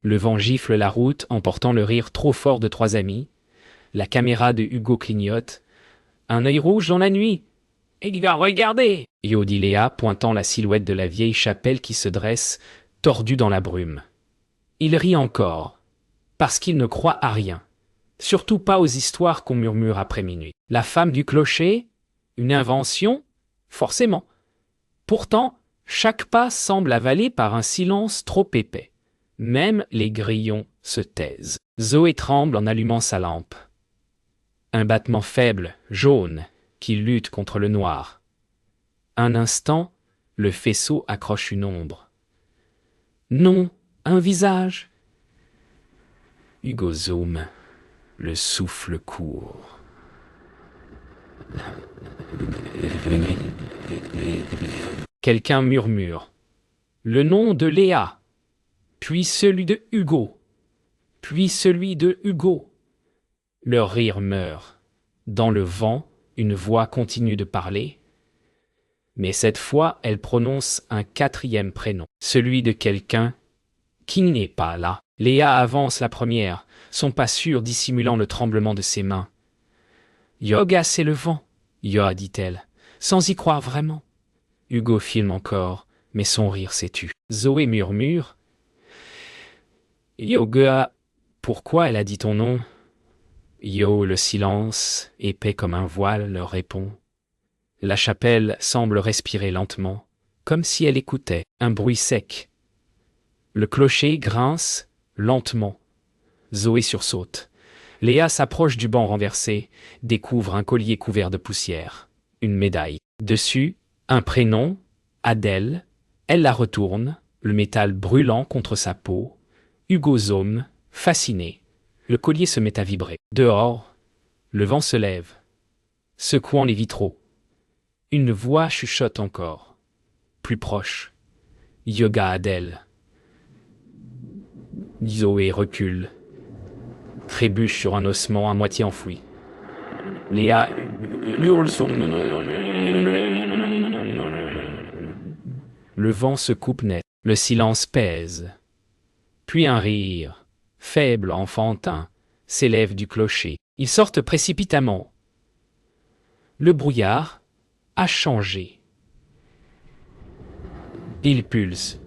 Le vent gifle la route, emportant le rire trop fort de trois amis. La caméra de Hugo clignote. Un œil rouge dans la nuit. Et il va regarder, Yo dit Léa, pointant la silhouette de la vieille chapelle qui se dresse, tordue dans la brume. Il rit encore, parce qu'il ne croit à rien. Surtout pas aux histoires qu'on murmure après minuit. La femme du clocher? Une invention? Forcément. Pourtant, chaque pas semble avalé par un silence trop épais. Même les grillons se taisent. Zoé tremble en allumant sa lampe. Un battement faible, jaune, qui lutte contre le noir. Un instant, le faisceau accroche une ombre. Non, un visage. Hugo zoome, le souffle court. Quelqu'un murmure. Le nom de Léa, puis celui de Hugo, puis celui de Hugo. Leur rire meurt. Dans le vent, une voix continue de parler, mais cette fois, elle prononce un quatrième prénom, celui de quelqu'un qui n'est pas là. Léa avance la première, son pas sûr dissimulant le tremblement de ses mains. « Yoga, c'est le vent, » Yoa dit-elle, sans y croire vraiment. Hugo filme encore, mais son rire s'est tu. Zoé murmure. « Yoga, pourquoi elle a dit ton nom ?» Yo, le silence, épais comme un voile, leur répond. La chapelle semble respirer lentement, comme si elle écoutait un bruit sec. Le clocher grince lentement. Zoé sursaute. Léa s'approche du banc renversé, découvre un collier couvert de poussière, une médaille. Dessus, un prénom, Adèle. Elle la retourne, le métal brûlant contre sa peau. Hugo zoome, fasciné. Le collier se met à vibrer. Dehors, le vent se lève, secouant les vitraux. Une voix chuchote encore, plus proche. Yoga Adèle. Zoé recule, trébuche sur un ossement à moitié enfoui. Léa hurle son... Le vent se coupe net, le silence pèse. Puis un rire, faible, enfantin, s'élève du clocher. Ils sortent précipitamment. Le brouillard a changé. Il pulse.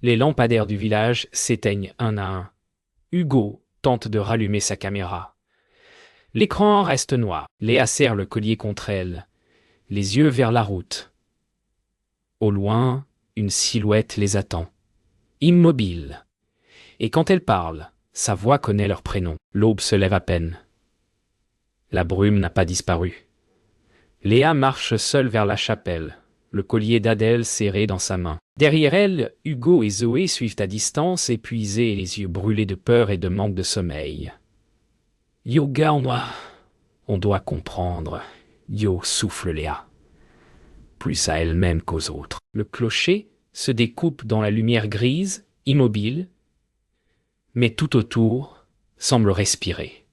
Les lampadaires du village s'éteignent un à un. Hugo tente de rallumer sa caméra. L'écran reste noir. Léa serre le collier contre elle, les yeux vers la route. Au loin, une silhouette les attend, immobile. Et quand elle parle, sa voix connaît leur prénom. L'aube se lève à peine. La brume n'a pas disparu. Léa marche seule vers la chapelle, le collier d'Adèle serré dans sa main. Derrière elle, Hugo et Zoé suivent à distance, épuisés et les yeux brûlés de peur et de manque de sommeil. Yoga, on doit comprendre. Yo, souffle Léa. Plus à elle-même qu'aux autres. Le clocher se découpe dans la lumière grise, immobile, mais tout autour semble respirer.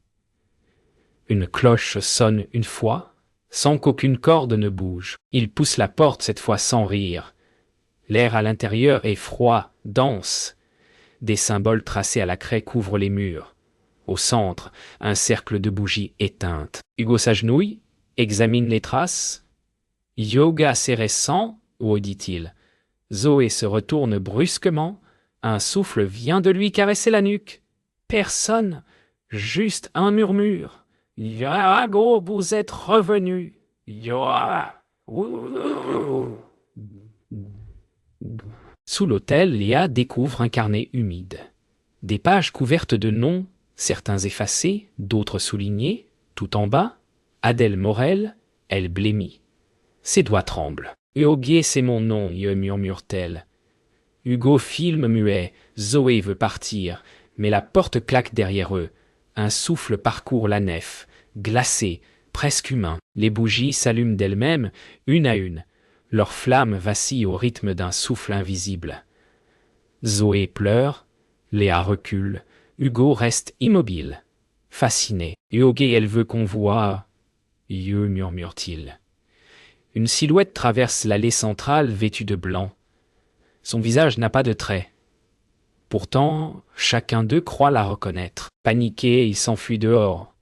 Une cloche sonne une fois, sans qu'aucune corde ne bouge. Il pousse la porte cette fois sans rire. L'air à l'intérieur est froid, dense. Des symboles tracés à la craie couvrent les murs. Au centre, un cercle de bougies éteintes. Hugo s'agenouille, examine les traces. « Yoga, c'est récent ?» dit-il. Zoé se retourne brusquement. Un souffle vient de lui caresser la nuque. Personne, juste un murmure. « Yago, vous êtes revenu. Yoa. » Sous l'autel, Léa découvre un carnet humide. Des pages couvertes de noms, certains effacés, d'autres soulignés. Tout en bas, Adèle Morel, elle blêmit. Ses doigts tremblent. « Yogué, c'est mon nom, » murmure-t-elle. Hugo filme muet. Zoé veut partir, mais la porte claque derrière eux. Un souffle parcourt la nef, glacé, presque humain. Les bougies s'allument d'elles-mêmes, une à une. Leurs flammes vacillent au rythme d'un souffle invisible. Zoé pleure, Léa recule, Hugo reste immobile, fasciné. Yogué, elle veut qu'on voie. Yeux, murmure-t-il. Une silhouette traverse l'allée centrale vêtue de blanc. Son visage n'a pas de traits. Pourtant, chacun d'eux croit la reconnaître. Paniqué, il s'enfuit dehors.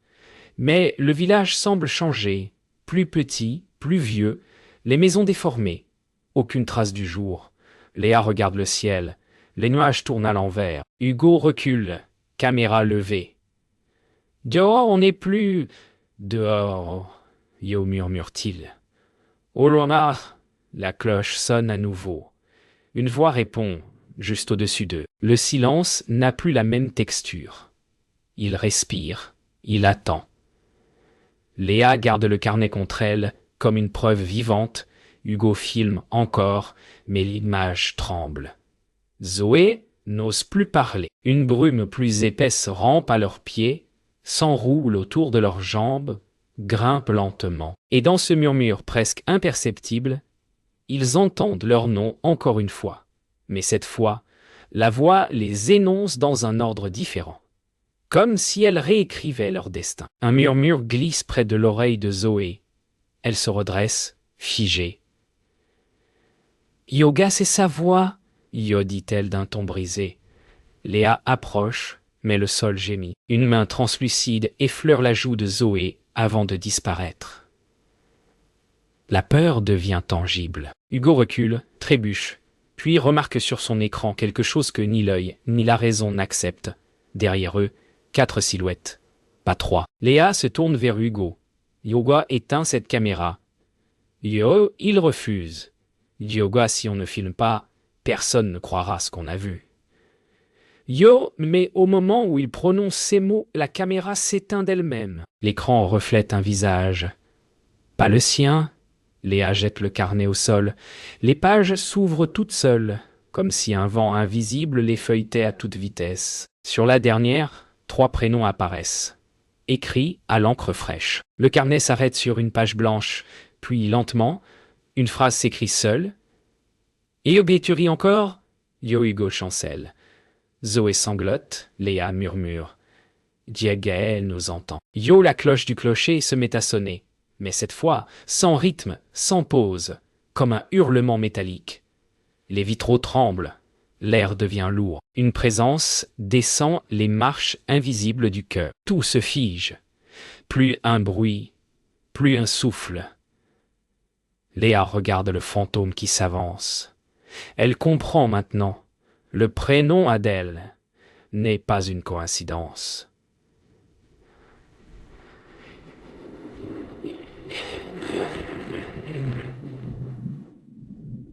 Mais le village semble changer. Plus petit, plus vieux, les maisons déformées. Aucune trace du jour. Léa regarde le ciel. Les nuages tournent à l'envers. Hugo recule, caméra levée. Dehors, on n'est plus... Dehors, Yo murmure-t-il. Oh là, la cloche sonne à nouveau. Une voix répond, juste au-dessus d'eux. Le silence n'a plus la même texture. Il respire, il attend. Léa garde le carnet contre elle, comme une preuve vivante. Hugo filme encore, mais l'image tremble. Zoé n'ose plus parler. Une brume plus épaisse rampe à leurs pieds, s'enroule autour de leurs jambes, grimpe lentement. Et dans ce murmure presque imperceptible, ils entendent leur nom encore une fois. Mais cette fois, la voix les énonce dans un ordre différent. Comme si elle réécrivait leur destin. Un murmure glisse près de l'oreille de Zoé. Elle se redresse, figée. « Yoga, c'est sa voix !» Yo dit-elle d'un ton brisé. Léa approche, mais le sol gémit. Une main translucide effleure la joue de Zoé avant de disparaître. La peur devient tangible. Hugo recule, trébuche, puis remarque sur son écran quelque chose que ni l'œil ni la raison n'acceptent. Derrière eux, 4 silhouettes, pas 3. Léa se tourne vers Hugo. Yoga éteint cette caméra. Yo, il refuse. Yoga, si on ne filme pas, personne ne croira ce qu'on a vu. Yo, mais au moment où il prononce ces mots, la caméra s'éteint d'elle-même. L'écran reflète un visage. Pas le sien. Léa jette le carnet au sol. Les pages s'ouvrent toutes seules, comme si un vent invisible les feuilletait à toute vitesse. Sur la dernière, 3 prénoms apparaissent, écrits à l'encre fraîche. Le carnet s'arrête sur une page blanche, puis lentement, une phrase s'écrit seule. « Et tu ris encore ?» Yo Hugo chancelle. Zoé sanglote, Léa murmure. Diagaël nous entend. Yo, la cloche du clocher se met à sonner, mais cette fois, sans rythme, sans pause, comme un hurlement métallique. Les vitraux tremblent, l'air devient lourd. Une présence descend les marches invisibles du cœur. Tout se fige. Plus un bruit, plus un souffle. Léa regarde le fantôme qui s'avance. Elle comprend maintenant. Le prénom Adèle n'est pas une coïncidence.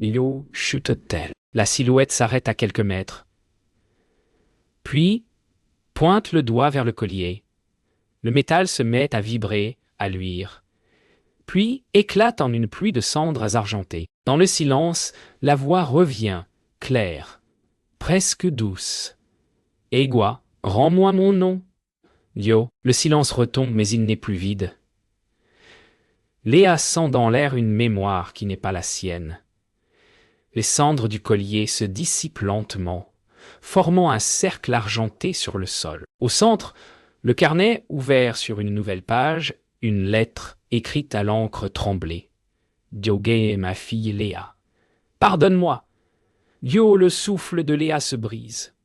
Yo chute-t-elle. La silhouette s'arrête à quelques mètres. Puis, pointe le doigt vers le collier. Le métal se met à vibrer, à luire. Puis, éclate en une pluie de cendres argentées. Dans le silence, la voix revient, claire, presque douce. « Égua, rends-moi mon nom. » Yo, le silence retombe, mais il n'est plus vide. Léa sent dans l'air une mémoire qui n'est pas la sienne. Les cendres du collier se dissipent lentement, formant un cercle argenté sur le sol. Au centre, le carnet ouvert sur une nouvelle page, une lettre écrite à l'encre tremblée. « Diogé est ma fille Léa. Pardonne-moi. » Yo, le souffle de Léa se brise.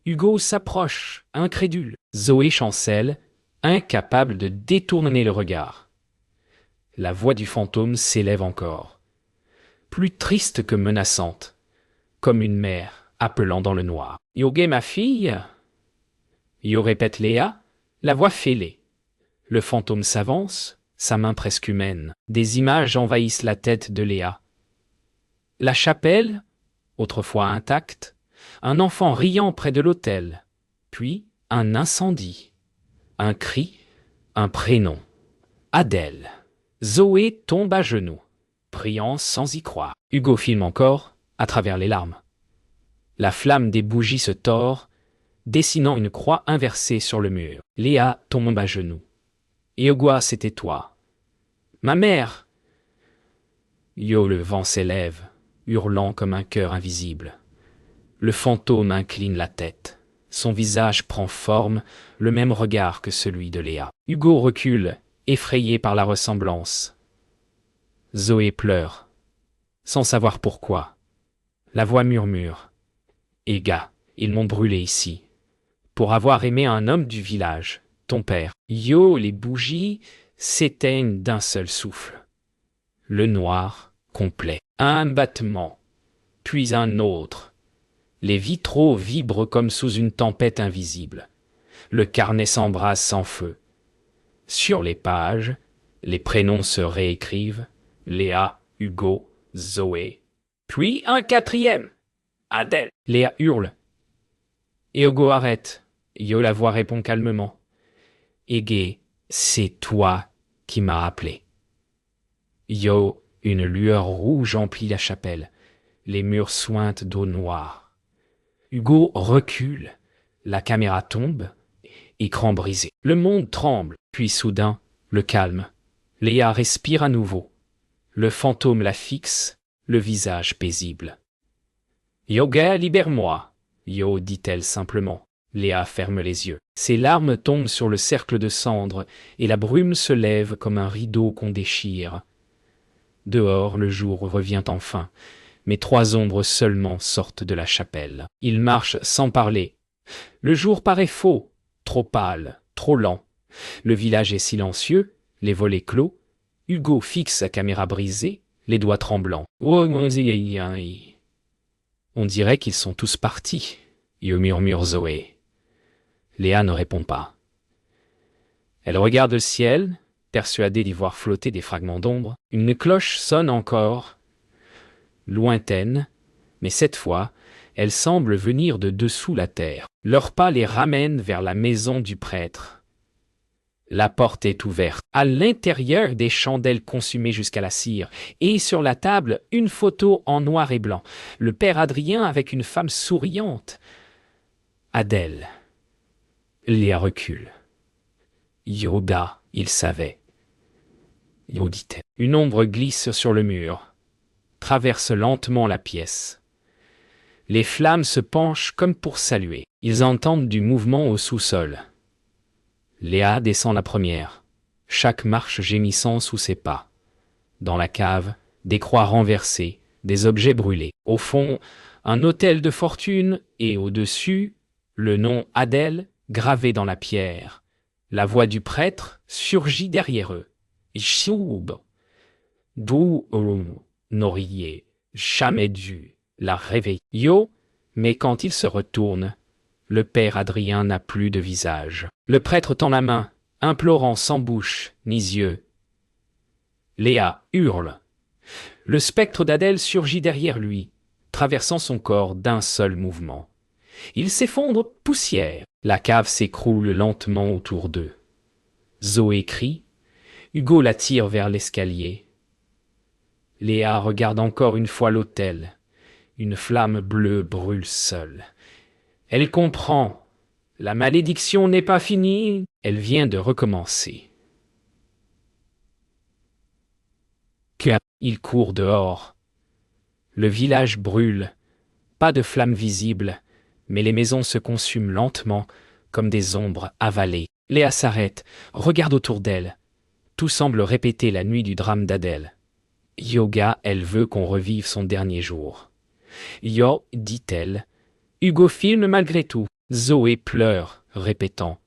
Hugo s'approche, incrédule. Zoé chancelle, incapable de détourner le regard. La voix du fantôme s'élève encore, plus triste que menaçante, comme une mère appelant dans le noir. « Yoga, ma fille ?» Yo répète Léa, la voix fêlée. Le fantôme s'avance, sa main presque humaine. Des images envahissent la tête de Léa. La chapelle, autrefois intacte, un enfant riant près de l'autel, puis un incendie, un cri, un prénom. Adèle. Zoé tombe à genoux, priant sans y croire. Hugo filme encore, à travers les larmes. La flamme des bougies se tord, dessinant une croix inversée sur le mur. Léa tombe à genoux. Yoga, c'était toi. Ma mère. Yo, le vent s'élève, hurlant comme un cœur invisible. Le fantôme incline la tête. Son visage prend forme, le même regard que celui de Léa. Hugo recule, effrayé par la ressemblance. Zoé pleure, sans savoir pourquoi. La voix murmure. « Ega. » Ils m'ont brûlé ici. Pour avoir aimé un homme du village, ton père. Yo, les bougies s'éteignent d'un seul souffle. Le noir, complet. Un battement, puis un autre. Les vitraux vibrent comme sous une tempête invisible. Le carnet s'embrase sans feu. Sur les pages, les prénoms se réécrivent. Léa, Hugo, Zoé. Puis un quatrième. Adèle. Léa hurle. Et Hugo arrête. Yo la voix répond calmement. Égé, c'est toi qui m'as appelé. Yo, une lueur rouge emplit la chapelle. Les murs suintent d'eau noire. Hugo recule. La caméra tombe. Écran brisé. Le monde tremble. Puis soudain, le calme. Léa respire à nouveau. Le fantôme la fixe, le visage paisible. Yoga, libère-moi. Yo, dit-elle simplement. Léa ferme les yeux. Ses larmes tombent sur le cercle de cendres et la brume se lève comme un rideau qu'on déchire. Dehors, le jour revient enfin, mais 3 ombres seulement sortent de la chapelle. Ils marchent sans parler. Le jour paraît faux, trop pâle, trop lent. Le village est silencieux, les volets clos. Hugo fixe sa caméra brisée, les doigts tremblants. On dirait qu'ils sont tous partis, murmure Zoé. Léa ne répond pas. Elle regarde le ciel, persuadée d'y voir flotter des fragments d'ombre. Une cloche sonne encore, lointaine, mais cette fois, elle semble venir de dessous la terre. Leurs pas les ramènent vers la maison du prêtre. La porte est ouverte. À l'intérieur, des chandelles consumées jusqu'à la cire. Et sur la table, une photo en noir et blanc. Le père Adrien avec une femme souriante. Adèle. Léa recule. Yoda, il savait. Yo, dit-elle. Une ombre glisse sur le mur, traverse lentement la pièce. Les flammes se penchent comme pour saluer. Ils entendent du mouvement au sous-sol. Léa descend la première, chaque marche gémissant sous ses pas. Dans la cave, des croix renversées, des objets brûlés. Au fond, un autel de fortune et au-dessus, le nom Adèle gravé dans la pierre. La voix du prêtre surgit derrière eux. Choub, d'où n'auriez jamais dû la réveiller. Yo, mais quand il se retourne, le père Adrien n'a plus de visage. Le prêtre tend la main, implorant sans bouche ni yeux. Léa hurle. Le spectre d'Adèle surgit derrière lui, traversant son corps d'un seul mouvement. Il s'effondre poussière. La cave s'écroule lentement autour d'eux. Zoé crie. Hugo la tire vers l'escalier. Léa regarde encore une fois l'autel. Une flamme bleue brûle seule. Elle comprend. La malédiction n'est pas finie. Elle vient de recommencer. Il court dehors. Le village brûle. Pas de flammes visibles, mais les maisons se consument lentement, comme des ombres avalées. Léa s'arrête, regarde autour d'elle. Tout semble répéter la nuit du drame d'Adèle. Yoga, elle veut qu'on revive son dernier jour. Yo, dit-elle. Hugo filme malgré tout. Zoé pleure, répétant.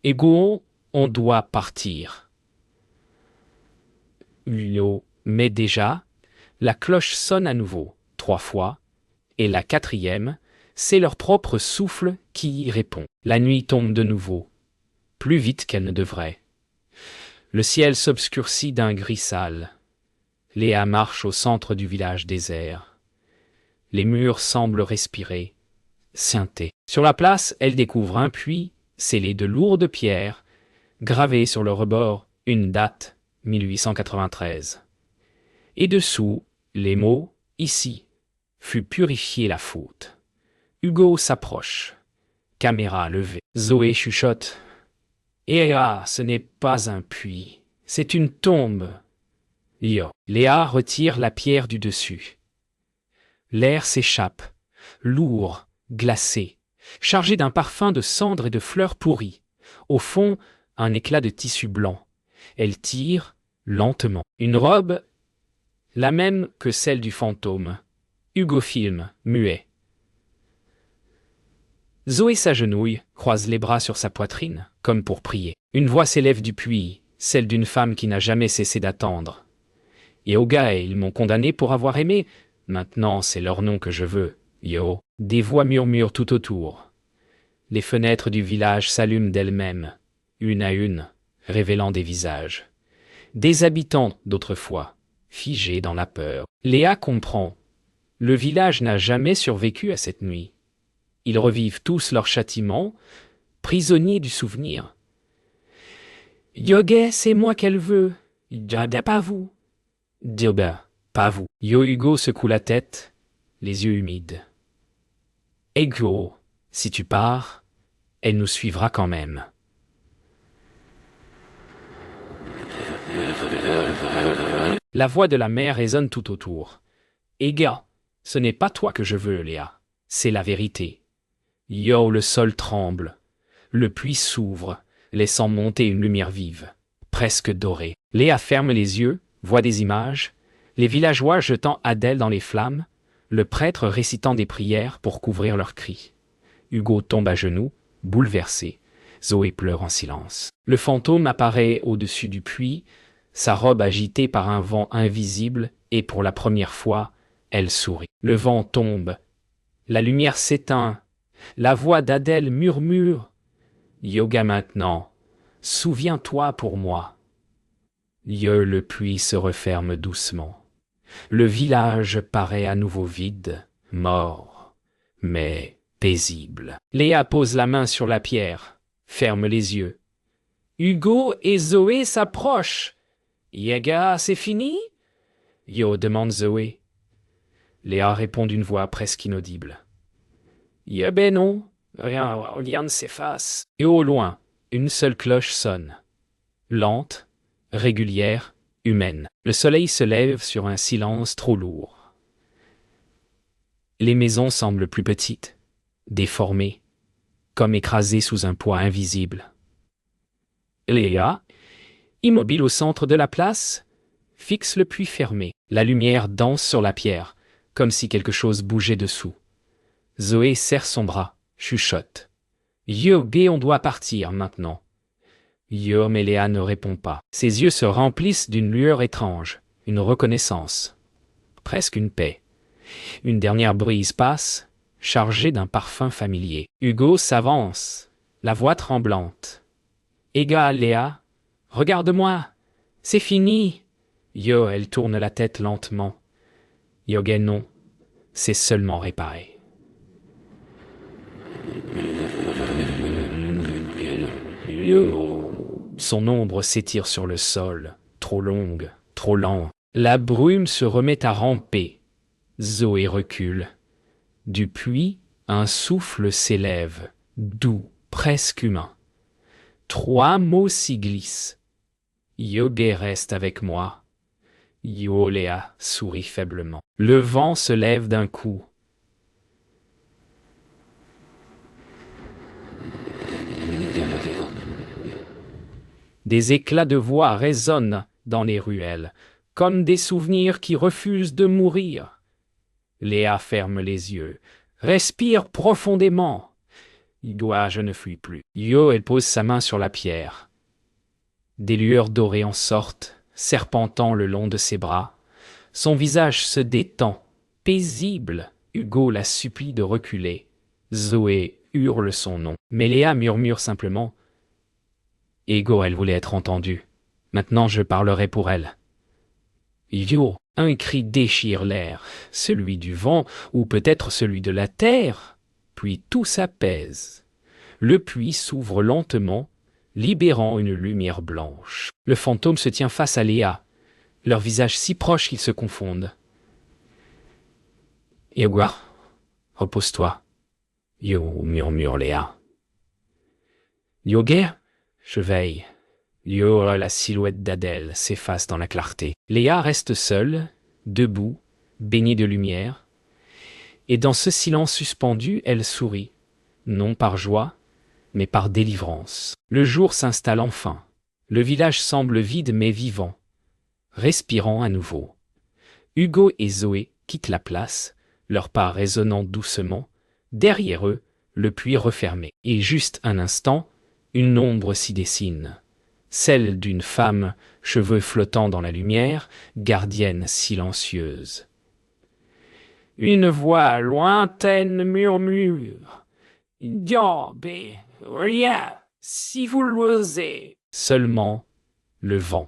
Hugo, on doit partir. Yo, mais déjà, la cloche sonne à nouveau, 3 fois, et la 4e, c'est leur propre souffle qui y répond. La nuit tombe de nouveau, plus vite qu'elle ne devrait. Le ciel s'obscurcit d'un gris sale. Léa marche au centre du village désert. Les murs semblent respirer, suinter. Sur la place, elle découvre un puits scellé de lourdes pierres, gravé sur le rebord une date, 1893. Et dessous, les mots « Ici » fut purifiée la faute. Hugo s'approche. Caméra levée. Zoé chuchote. « Eh ah, ce n'est pas un puits, c'est une tombe. » Yo. Léa retire la pierre du dessus. L'air s'échappe, lourd, glacé, chargé d'un parfum de cendres et de fleurs pourries. Au fond, un éclat de tissu blanc. Elle tire, lentement. Une robe, la même que celle du fantôme. Hugo filme, muet. Zoé s'agenouille, croise les bras sur sa poitrine, comme pour prier. Une voix s'élève du puits, celle d'une femme qui n'a jamais cessé d'attendre. Yoga et ils m'ont condamné pour avoir aimé. Maintenant, c'est leur nom que je veux. Yo. Des voix murmurent tout autour. Les fenêtres du village s'allument d'elles-mêmes, une à une, révélant des visages. Des habitants d'autrefois, figés dans la peur. Léa comprend. Le village n'a jamais survécu à cette nuit. Ils revivent tous leur châtiment, prisonniers du souvenir. Yoga, c'est moi qu'elle veut. Jada, pas vous. Yoga, pas vous. Yo Hugo secoue la tête, les yeux humides. Ego, si tu pars, elle nous suivra quand même. La voix de la mère résonne tout autour. Ega, ce n'est pas toi que je veux, Léa. C'est la vérité. Yo, le sol tremble. Le puits s'ouvre, laissant monter une lumière vive, presque dorée. Léa ferme les yeux, voit des images, les villageois jetant Adèle dans les flammes, le prêtre récitant des prières pour couvrir leurs cris. Hugo tombe à genoux, bouleversé. Zoé pleure en silence. Le fantôme apparaît au-dessus du puits, sa robe agitée par un vent invisible, et pour la première fois, elle sourit. Le vent tombe. La lumière s'éteint. La voix d'Adèle murmure. Yoga maintenant. Souviens-toi pour moi. Le puits se referme doucement. Le village paraît à nouveau vide, mort, mais paisible. Léa pose la main sur la pierre, ferme les yeux. Hugo et Zoé s'approchent. Yaga, c'est fini? Yo, demande Zoé. Léa répond d'une voix presque inaudible. Ben non, rien ne s'efface. Et au loin, une seule cloche sonne. Lente, régulière, humaine. Le soleil se lève sur un silence trop lourd. Les maisons semblent plus petites, déformées, comme écrasées sous un poids invisible. Léa, immobile au centre de la place, fixe le puits fermé. La lumière danse sur la pierre, comme si quelque chose bougeait dessous. Zoé serre son bras, chuchote. On doit partir maintenant. Mais Léa ne répond pas. Ses yeux se remplissent d'une lueur étrange, une reconnaissance, presque une paix. Une dernière brise passe, chargée d'un parfum familier. Hugo s'avance, la voix tremblante. Ega, Léa, regarde-moi, c'est fini. Elle tourne la tête lentement. Non, c'est seulement réparé. Son ombre s'étire sur le sol, trop longue, trop lente. La brume se remet à ramper. Zoé recule. Du puits, un souffle s'élève, doux, presque humain. 3 mots s'y glissent. Yoga reste avec moi. Léa sourit faiblement. Le vent se lève d'un coup. Des éclats de voix résonnent dans les ruelles, comme des souvenirs qui refusent de mourir. Léa ferme les yeux, respire profondément. Je ne fuis plus. Elle pose sa main sur la pierre. Des lueurs dorées en sortent, serpentant le long de ses bras. Son visage se détend, paisible. Hugo la supplie de reculer. Zoé hurle son nom. Mais Léa murmure simplement. Elle voulait être entendue. Maintenant je parlerai pour elle. Un cri déchire l'air, celui du vent ou peut-être celui de la terre. Puis tout s'apaise. Le puits s'ouvre lentement, libérant une lumière blanche. Le fantôme se tient face à Léa, leurs visages si proches qu'ils se confondent. Repose-toi. Murmure Léa. Je veille. La silhouette d'Adèle s'efface dans la clarté. Léa reste seule, debout, baignée de lumière. Et dans ce silence suspendu, elle sourit, non par joie, mais par délivrance. Le jour s'installe enfin. Le village semble vide mais vivant, respirant à nouveau. Hugo et Zoé quittent la place, leurs pas résonnant doucement. Derrière eux, le puits refermé. Et juste un instant, une ombre s'y dessine. Celle d'une femme, cheveux flottants dans la lumière, gardienne silencieuse. Une voix lointaine murmure. « Diable, rien, si vous l'osez. » Seulement le vent.